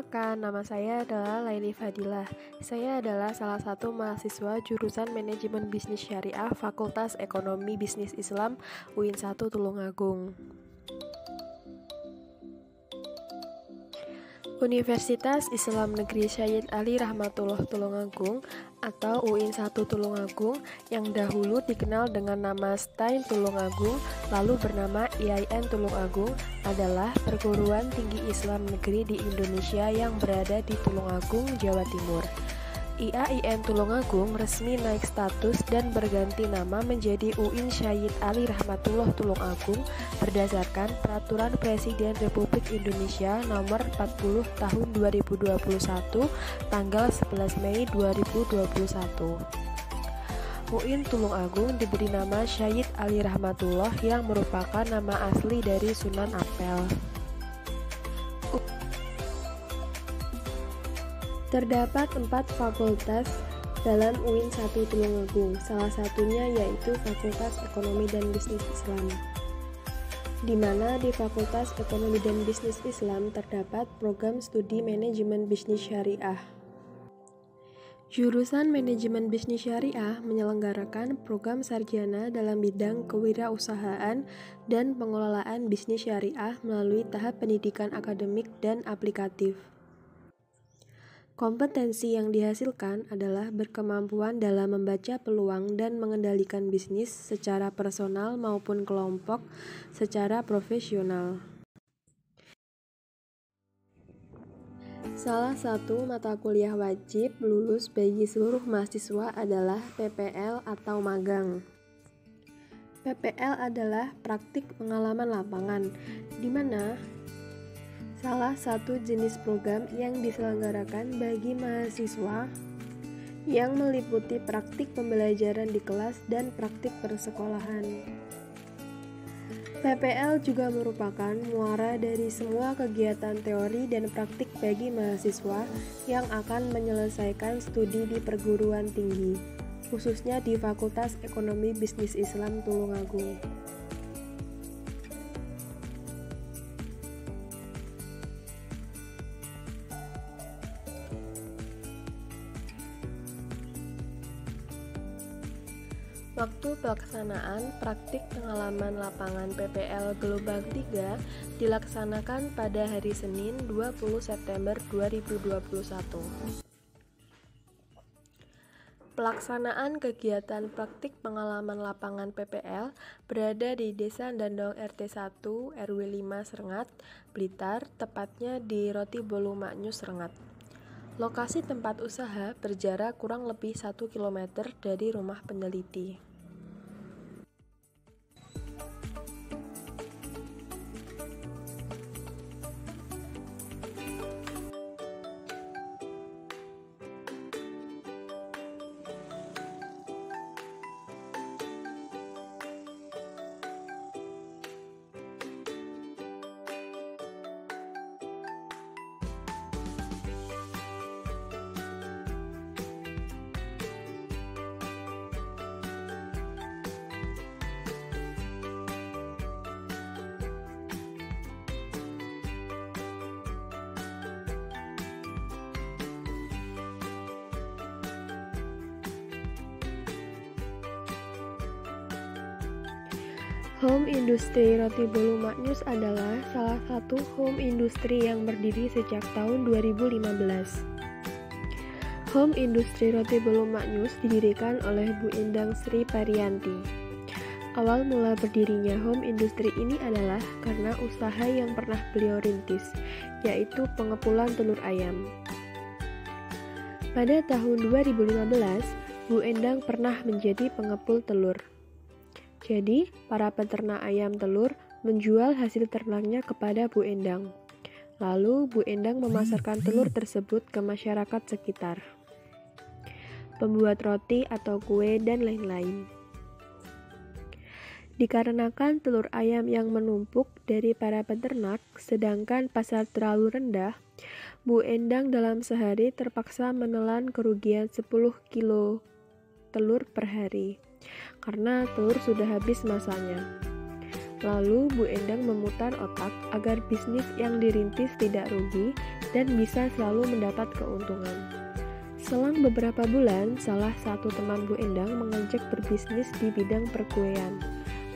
Perkenalkan, nama saya adalah Laili Fadilah. Saya adalah salah satu mahasiswa jurusan Manajemen Bisnis Syariah Fakultas Ekonomi Bisnis Islam UIN 1 Tulungagung. Universitas Islam Negeri Syed Ali Rahmatullah Tulungagung atau UIN 1 Tulungagung yang dahulu dikenal dengan nama STAIN Tulungagung lalu bernama IAIN Tulungagung adalah perguruan tinggi Islam negeri di Indonesia yang berada di Tulungagung, Jawa Timur. IAIN Tulungagung resmi naik status dan berganti nama menjadi UIN Syed Ali Rahmatullah Tulungagung berdasarkan Peraturan Presiden Republik Indonesia Nomor 40 Tahun 2021 tanggal 11 Mei 2021. UIN Tulungagung diberi nama Syed Ali Rahmatullah yang merupakan nama asli dari Sunan Ampel. Terdapat 4 fakultas dalam UIN 1 Tulungagung, salah satunya yaitu Fakultas Ekonomi dan Bisnis Islam, di mana di Fakultas Ekonomi dan Bisnis Islam terdapat program studi Manajemen Bisnis Syariah. Jurusan Manajemen Bisnis Syariah menyelenggarakan program sarjana dalam bidang kewirausahaan dan pengelolaan bisnis syariah melalui tahap pendidikan akademik dan aplikatif. Kompetensi yang dihasilkan adalah berkemampuan dalam membaca peluang dan mengendalikan bisnis secara personal maupun kelompok secara profesional. Salah satu mata kuliah wajib lulus bagi seluruh mahasiswa adalah PPL atau magang. PPL adalah praktik pengalaman lapangan, di mana salah satu jenis program yang diselenggarakan bagi mahasiswa yang meliputi praktik pembelajaran di kelas dan praktik persekolahan. PPL juga merupakan muara dari semua kegiatan teori dan praktik bagi mahasiswa yang akan menyelesaikan studi di perguruan tinggi, khususnya di Fakultas Ekonomi Bisnis Islam Tulungagung. Waktu pelaksanaan praktik pengalaman lapangan PPL Gelombang 3 dilaksanakan pada hari Senin 20 September 2021. Pelaksanaan kegiatan praktik pengalaman lapangan PPL berada di Desa Dandong RT 1 RW 5 Serengat, Blitar, tepatnya di Roti Bolu Maknyus Serengat. Lokasi tempat usaha berjarak kurang lebih 1 km dari rumah peneliti. Home Industry Roti Bolu Maknyus adalah salah satu home industry yang berdiri sejak tahun 2015. Home Industry Roti Bolu Maknyus didirikan oleh Bu Endang Sri Parianti. Awal mula berdirinya home industry ini adalah karena usaha yang pernah beliau rintis, yaitu pengepulan telur ayam. Pada tahun 2015, Bu Endang pernah menjadi pengepul telur. Jadi, para peternak ayam telur menjual hasil ternaknya kepada Bu Endang. Lalu, Bu Endang memasarkan telur tersebut ke masyarakat sekitar, pembuat roti atau kue, dan lain-lain. Dikarenakan telur ayam yang menumpuk dari para peternak, sedangkan pasar terlalu rendah, Bu Endang dalam sehari terpaksa menelan kerugian 10 kilo telur per hari, karena telur sudah habis masanya. Lalu Bu Endang memutar otak agar bisnis yang dirintis tidak rugi dan bisa selalu mendapat keuntungan. Selang beberapa bulan, salah satu teman Bu Endang mengajak berbisnis di bidang perkuean.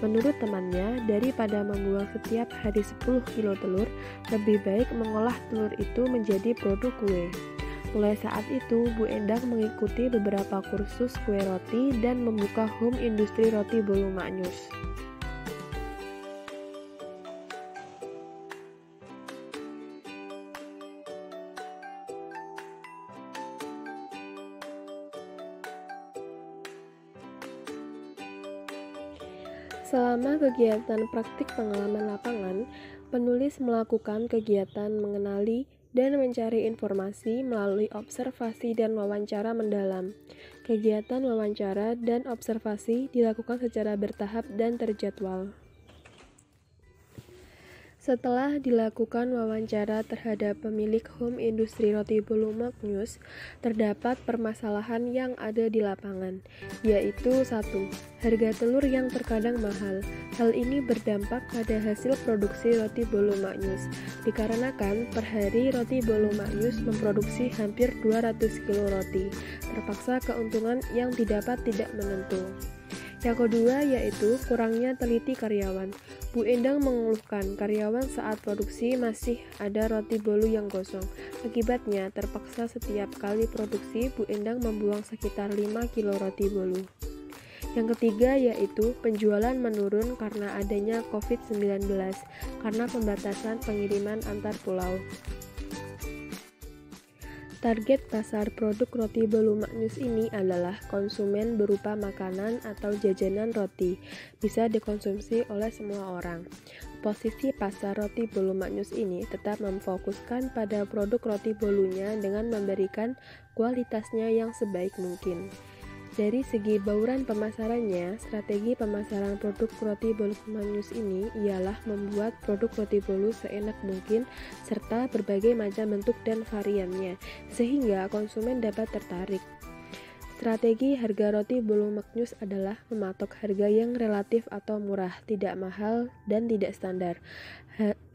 Menurut temannya, daripada membuang setiap hari 10 kilo telur, lebih baik mengolah telur itu menjadi produk kue. Mulai saat itu, Bu Endang mengikuti beberapa kursus kue roti dan membuka home industri roti bolu maknyus. Selama kegiatan praktik pengalaman lapangan, penulis melakukan kegiatan mengenali dan mencari informasi melalui observasi dan wawancara mendalam. Kegiatan wawancara dan observasi dilakukan secara bertahap dan terjadwal. Setelah dilakukan wawancara terhadap pemilik home industri roti bolu maknyus, terdapat permasalahan yang ada di lapangan, yaitu 1. Harga telur yang terkadang mahal. Hal ini berdampak pada hasil produksi roti bolu maknyus, dikarenakan per hari roti bolu maknyus memproduksi hampir 200 kilo roti. Terpaksa keuntungan yang didapat tidak menentu. Yang kedua yaitu kurangnya teliti karyawan. Bu Endang mengeluhkan karyawan saat produksi masih ada roti bolu yang gosong. Akibatnya terpaksa setiap kali produksi Bu Endang membuang sekitar 5 kilo roti bolu. Yang ketiga yaitu penjualan menurun karena adanya COVID-19 karena pembatasan pengiriman antar pulau. Target pasar produk roti bolu maknyus ini adalah konsumen berupa makanan atau jajanan roti, bisa dikonsumsi oleh semua orang. Posisi pasar roti bolu maknyus ini tetap memfokuskan pada produk roti bolunya dengan memberikan kualitasnya yang sebaik mungkin. Dari segi bauran pemasarannya, strategi pemasaran produk roti bolu maknyus ini ialah membuat produk roti bolu seenak mungkin serta berbagai macam bentuk dan variannya, sehingga konsumen dapat tertarik. Strategi harga roti bolu maknyus adalah mematok harga yang relatif atau murah, tidak mahal dan tidak standar,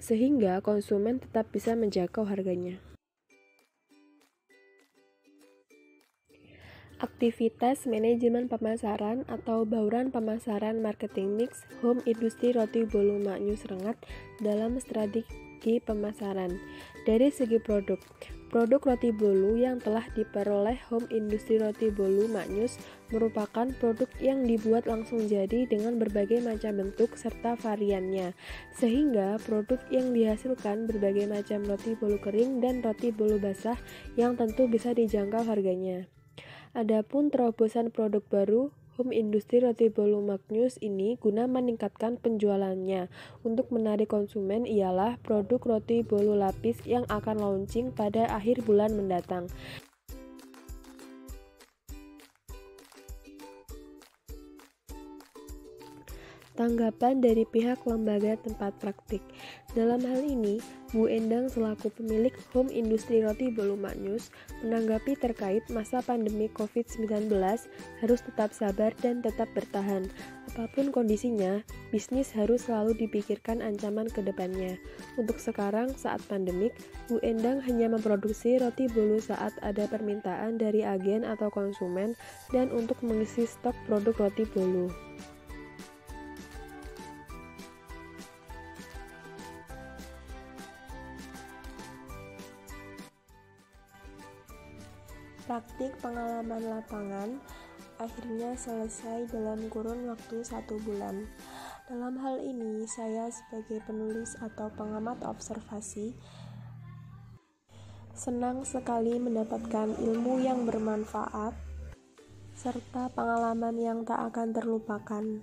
sehingga konsumen tetap bisa menjangkau harganya. Aktivitas manajemen pemasaran atau bauran pemasaran marketing mix home industri roti bolu maknyus Rengat dalam strategi pemasaran. Dari segi produk roti bolu yang telah diperoleh home industri roti bolu maknyus merupakan produk yang dibuat langsung jadi dengan berbagai macam bentuk serta variannya, sehingga produk yang dihasilkan berbagai macam roti bolu kering dan roti bolu basah yang tentu bisa dijangkau harganya. Adapun terobosan produk baru home industri roti bolu maknyus ini guna meningkatkan penjualannya untuk menarik konsumen ialah produk roti bolu lapis yang akan launching pada akhir bulan mendatang. Tanggapan dari pihak lembaga tempat praktik. Dalam hal ini, Bu Endang selaku pemilik home industri roti bolu maknyus menanggapi terkait masa pandemi COVID-19 harus tetap sabar dan tetap bertahan. Apapun kondisinya, bisnis harus selalu dipikirkan ancaman ke depannya. Untuk sekarang, saat pandemik, Bu Endang hanya memproduksi roti bolu saat ada permintaan dari agen atau konsumen dan untuk mengisi stok produk roti bolu. Praktik pengalaman lapangan akhirnya selesai dalam kurun waktu 1 bulan. Dalam hal ini, saya sebagai penulis atau pengamat observasi senang sekali mendapatkan ilmu yang bermanfaat serta pengalaman yang tak akan terlupakan.